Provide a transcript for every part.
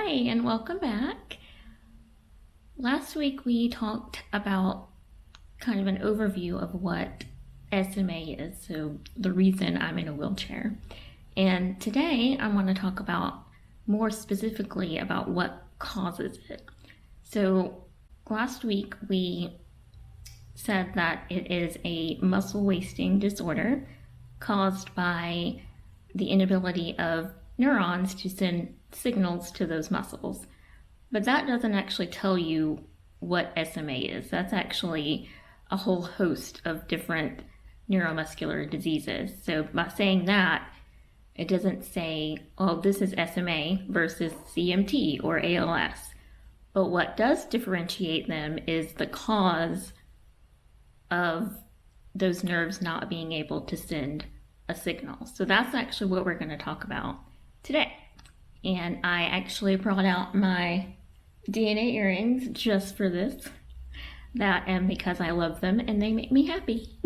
Hi, and welcome back. Last week we talked about kind of an overview of what SMA is, so the reason I'm in a wheelchair. And today I want to talk about more specifically about what causes it. So last week we said that it is a muscle wasting disorder caused by the inability of neurons to send signals to those muscles. But that doesn't actually tell you what SMA is. That's actually a whole host of different neuromuscular diseases. So by saying that, it doesn't say, oh, this is SMA versus CMT or ALS. But what does differentiate them is the cause of those nerves not being able to send a signal. So that's actually what we're going to talk about today. And I actually brought out my DNA earrings just for this. And because I love them and they make me happy.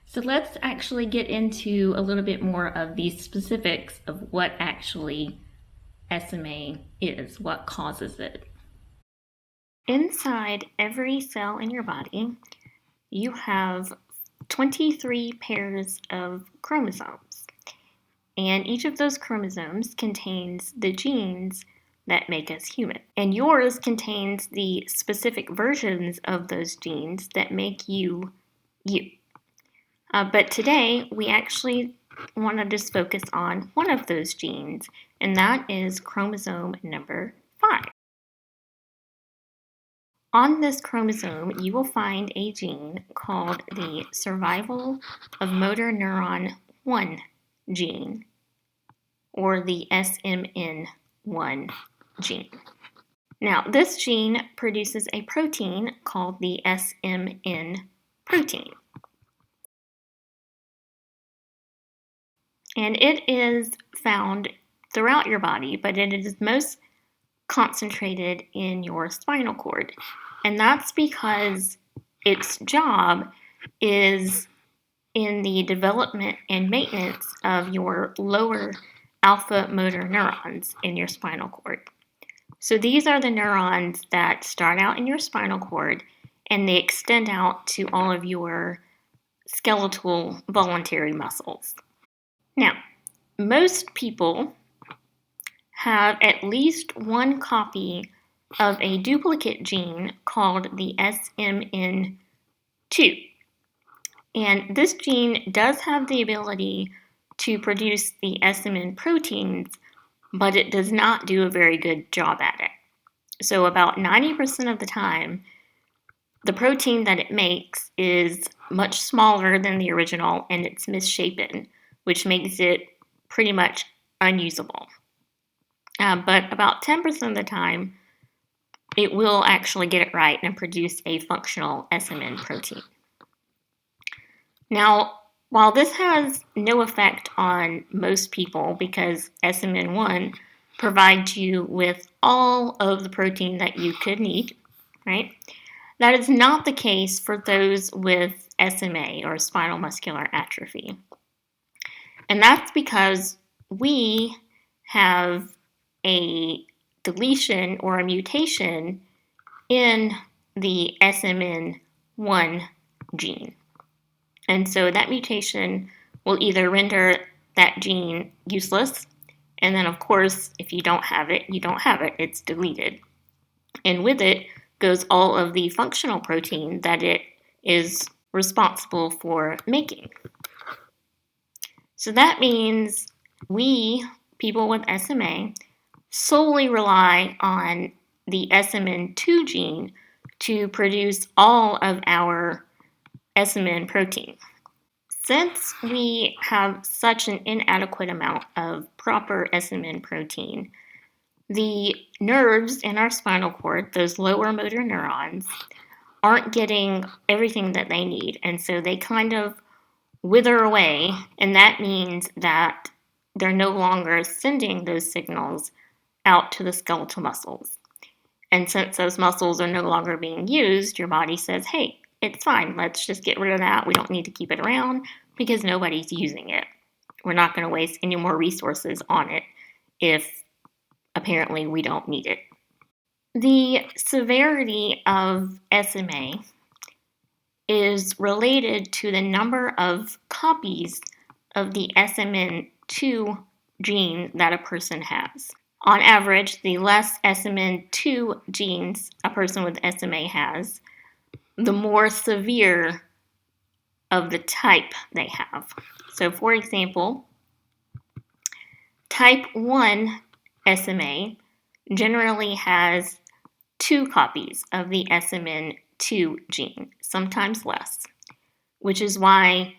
So let's actually get into a little bit more of the specifics of what actually SMA is, what causes it. Inside every cell in your body, you have 23 pairs of chromosomes. And each of those chromosomes contains the genes that make us human. And yours contains the specific versions of those genes that make you, you. But today, we actually want to just focus on one of those genes, and that is chromosome number 5. On this chromosome, you will find a gene called the survival of motor neuron 1 gene, or the SMN1 gene. Now, this gene produces a protein called the SMN protein. And it is found throughout your body, but it is most concentrated in your spinal cord. And that's because its job is in the development and maintenance of your lower alpha motor neurons in your spinal cord. So these are the neurons that start out in your spinal cord and they extend out to all of your skeletal voluntary muscles. Now, most people have at least one copy of a duplicate gene called the SMN2. And this gene does have the ability to produce the SMN proteins, but it does not do a very good job at it. So about 90% of the time, the protein that it makes is much smaller than the original and it's misshapen, which makes it pretty much unusable. But about 10% of the time, it will actually get it right and produce a functional SMN protein. Now, while this has no effect on most people because SMN1 provides you with all of the protein that you could need, right? That is not the case for those with SMA or spinal muscular atrophy. And that's because we have a deletion or a mutation in the SMN1 gene. And so that mutation will either render that gene useless, and then of course, if you don't have it, you don't have it, it's deleted. And with it goes all of the functional protein that it is responsible for making. So that means we, people with SMA, solely rely on the SMN2 gene to produce all of our SMN protein. Since we have such an inadequate amount of proper SMN protein, the nerves in our spinal cord, those lower motor neurons, aren't getting everything that they need, and so they kind of wither away, and that means that they're no longer sending those signals out to the skeletal muscles. And since those muscles are no longer being used, your body says, hey, it's fine, let's just get rid of that. We don't need to keep it around because nobody's using it. We're not going to waste any more resources on it if apparently we don't need it. The severity of SMA is related to the number of copies of the SMN2 gene that a person has. On average, the less SMN2 genes a person with SMA has, the more severe of the type they have. So, for example, type 1 SMA generally has 2 copies of the SMN2 gene, sometimes less, which is why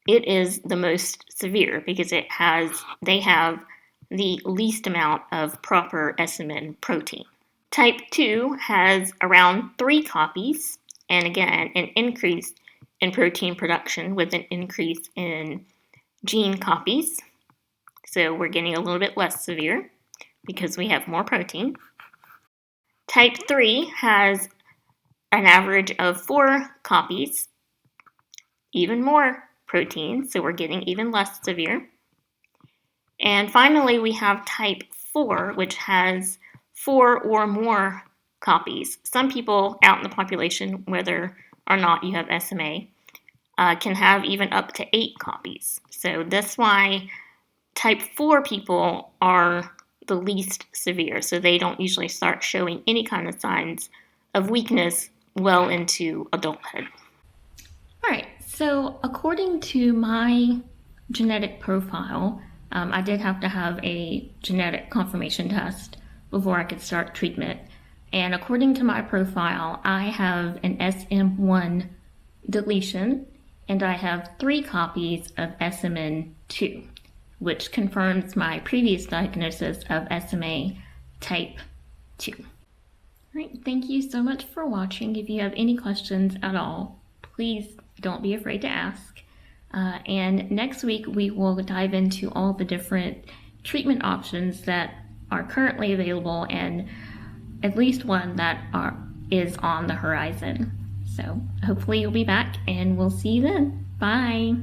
it is the most severe, because they have the least amount of proper SMN protein. Type 2 has around 3 copies, and again, an increase in protein production with an increase in gene copies. So we're getting a little bit less severe because we have more protein. Type 3 has an average of 4 copies, even more protein, so we're getting even less severe. And finally, we have type 4, which has 4 or more copies. Some people out in the population, whether or not you have SMA, can have even up to 8 copies. So that's why type 4 people are the least severe. So they don't usually start showing any kind of signs of weakness well into adulthood. All right, so according to my genetic profile, I did have to have a genetic confirmation test before I could start treatment. And according to my profile, I have an SM1 deletion, and I have 3 copies of SMN2, which confirms my previous diagnosis of SMA type 2. All right, thank you so much for watching. If you have any questions at all, please don't be afraid to ask. And next week, we will dive into all the different treatment options that are currently available, and at least one that is on the horizon. So hopefully you'll be back, and we'll see you then. Bye.